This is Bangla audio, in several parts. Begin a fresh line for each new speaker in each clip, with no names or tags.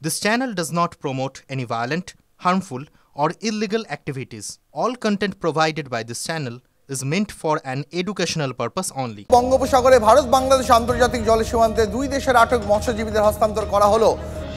This channel does not promote any violent, harmful, or illegal activities. All content provided by this channel is meant for an educational purpose only.
বঙ্গোপসাগরে ভারত বাংলাদেশ আন্তর্জাতিক জল সীমান্তে দুই দেশের আটক মৎস্যজীবীদের হস্তান্তর করা হলো।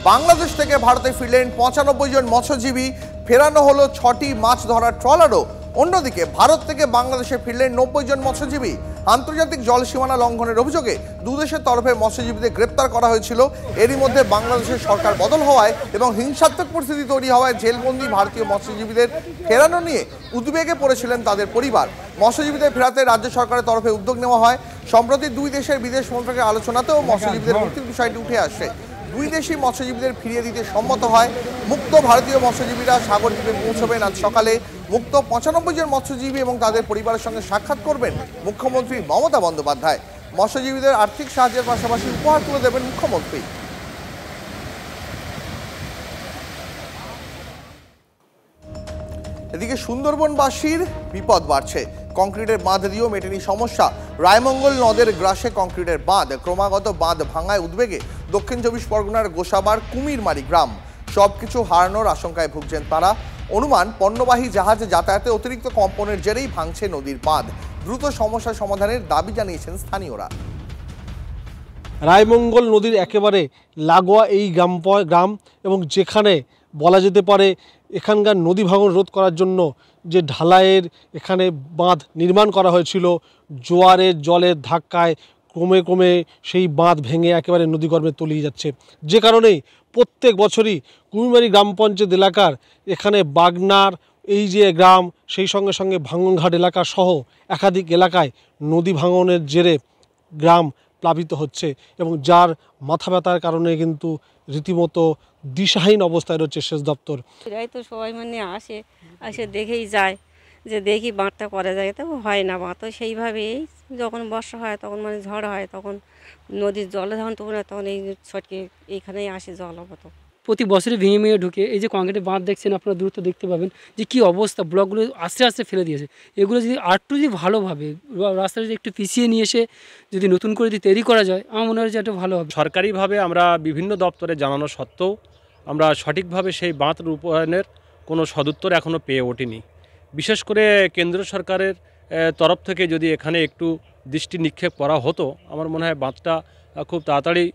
বাংলাদেশ থেকে ভারতে ফিরলেন ৯৫ জন মৎস্যজীবী, ফেরানো হলো ৬টি মাছ ধরার ট্রলারও। অন্যদিকে ভারত থেকে বাংলাদেশে ফিরলেন ৯০ জন মৎস্যজীবী। আন্তর্জাতিক জল সীমানা লঙ্ঘনের অভিযোগে দুদেশের তরফে মৎস্যজীবীদের গ্রেপ্তার করা হয়েছিল। এরই মধ্যে বাংলাদেশের সরকার বদল হওয়ায় এবং হিংসাত্মক পরিস্থিতি তৈরি হওয়ায় জেলবন্দি ভারতীয় মৎস্যজীবীদের ফেরানো নিয়ে উদ্বেগে পড়েছিলেন তাদের পরিবার। মৎস্যজীবীদের ফেরাতে রাজ্য সরকারের তরফে উদ্যোগ নেওয়া হয়। সম্প্রতি দুই দেশের বিদেশ মন্ত্রকের আলোচনাতেও মৎস্যজীবীদের মুক্তির বিষয়টি উঠে আসে। দুই দেশই মৎস্যজীবীদের ফিরিয়ে দিতে সম্মত হয়। মুক্ত ভারতীয় মৎস্যজীবীরা সাগরদ্বীপে পৌঁছবেন আজ সকালে। মুক্ত ৯৫ জন মৎস্যজীবী এবং তাদের পরিবারের সঙ্গে সাক্ষাৎ করবেন মুখ্যমন্ত্রী মমতা বন্দ্যোপাধ্যায়। মৎস্যজীবীদের আর্থিক সাহায্যের পাশাপাশি উপহার তুলে দেবেন মুখ্যমন্ত্রী। এদিকে সুন্দরবনবাসীর বিপদ বাড়ছে। কংক্রিটের বাঁধ দিয়েও মেটেনি সমস্যা। রায়মঙ্গল নদের গ্রাসে কংক্রিটের বাঁধ, ক্রমাগত বাঁধ ভাঙায় উদ্বেগে দক্ষিণ ২৪ পরগনার গোসাবার কুমিরমারি গ্রাম। সবকিছু হারানোর আশঙ্কায় ভুগছেন তারা। অনুমান পণ্যবাহী জাহাজে যাতায়াতে অতিরিক্ত কম্পনের জেরেই ভাঙছে নদীর বাঁধ। দ্রুত সমস্যা সমাধানের দাবি জানিয়েছেন স্থানীয়রা।
রায়মঙ্গল নদীর একেবারে লাগোয়া এই গ্রাম এবং যেখানে বলা যেতে পারে এখানকার নদী ভাঙন রোধ করার জন্য যে ঢালাইয়ের এখানে বাঁধ নির্মাণ করা হয়েছিল, জোয়ারের জলের ধাক্কায় ক্রমে ক্রমে সেই বাঁধ ভেঙে একেবারে নদীগর্ভে তলিয়ে যাচ্ছে। যে কারণেই প্রত্যেক বছরই কুমিরমারি গ্রাম পঞ্চায়েত এলাকার এখানে বাগনার এই যে গ্রাম, সেই সঙ্গে সঙ্গে ভাঙনঘাট এলাকা সহ একাধিক এলাকায় নদী ভাঙনের জেরে গ্রাম প্লাবিত হচ্ছে এবং যার মাথা ব্যথার কারণে কিন্তু রীতিমতো দিশাহীন অবস্থায় রয়েছে সেচ দপ্তর।
এরাই তো সবাই মানে আসে দেখেই যায় যে দেখি বাঁধটা করা যায়, তো হয় না বাঁধ। তো সেইভাবেই যখন বর্ষা হয় তখন মানে ঝড় হয়, তখন নদীর জলে যখন তখন এই ছটকে এইখানেই আসে জল অবত।
প্রতি বছরই ভেঙে ভেঙে ঢুকে এই যে কংক্রিটের বাঁধ দেখছেন আপনারা দ্রুত দেখতে পাবেন যে কী অবস্থা, ব্লকগুলো আস্তে আস্তে ফেলে দিয়েছে। এগুলো যদি আরেকটু যদি ভালোভাবে রাস্তা যদি একটু পিছিয়ে নিয়ে এসে যদি নতুন করে যদি তৈরি করা যায়, আমার মনে হয় যে এটা ভালো হবে।
সরকারিভাবে আমরা বিভিন্ন দপ্তরে জানানো সত্ত্বেও আমরা সঠিকভাবে সেই বাঁধ রূপায়ণের কোনো সদুত্তর এখনও পেয়ে ওঠেনি। বিশেষ করে কেন্দ্র সরকারের তরফ থেকে যদি এখানে একটু দৃষ্টি নিক্ষেপ করা হতো, আমার মনে হয় বাঁধটা খুব তাড়াতাড়ি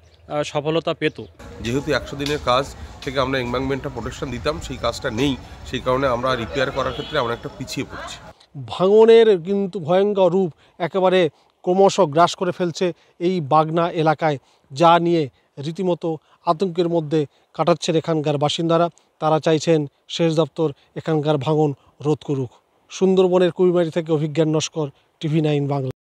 সফলতা পেত।
যেহেতু ১০০ দিনের কাজ থেকে আমরা এনভায়রনমেন্টটা প্রোটেকশন দিতাম, সেই কাজটা নেই, সেই কারণে আমরা রিপেয়ার করার ক্ষেত্রে আমরা একটা পিছিয়ে পড়ছি।
ভাঙনের কিন্তু ভয়ঙ্কর রূপ একেবারে ক্রমশ গ্রাস করে ফেলছে এই বাগনা এলাকায়, যা নিয়ে রীতিমতো আতঙ্কের মধ্যে কাটাচ্ছেন এখানকার বাসিন্দারা। তারা চাইছেন সেচ দপ্তর এখানকার ভাঙন রোধ করুক। সুন্দরবনের কুমিরমারি থেকে অভিজ্ঞান নস্কর, TV9 বাংলা।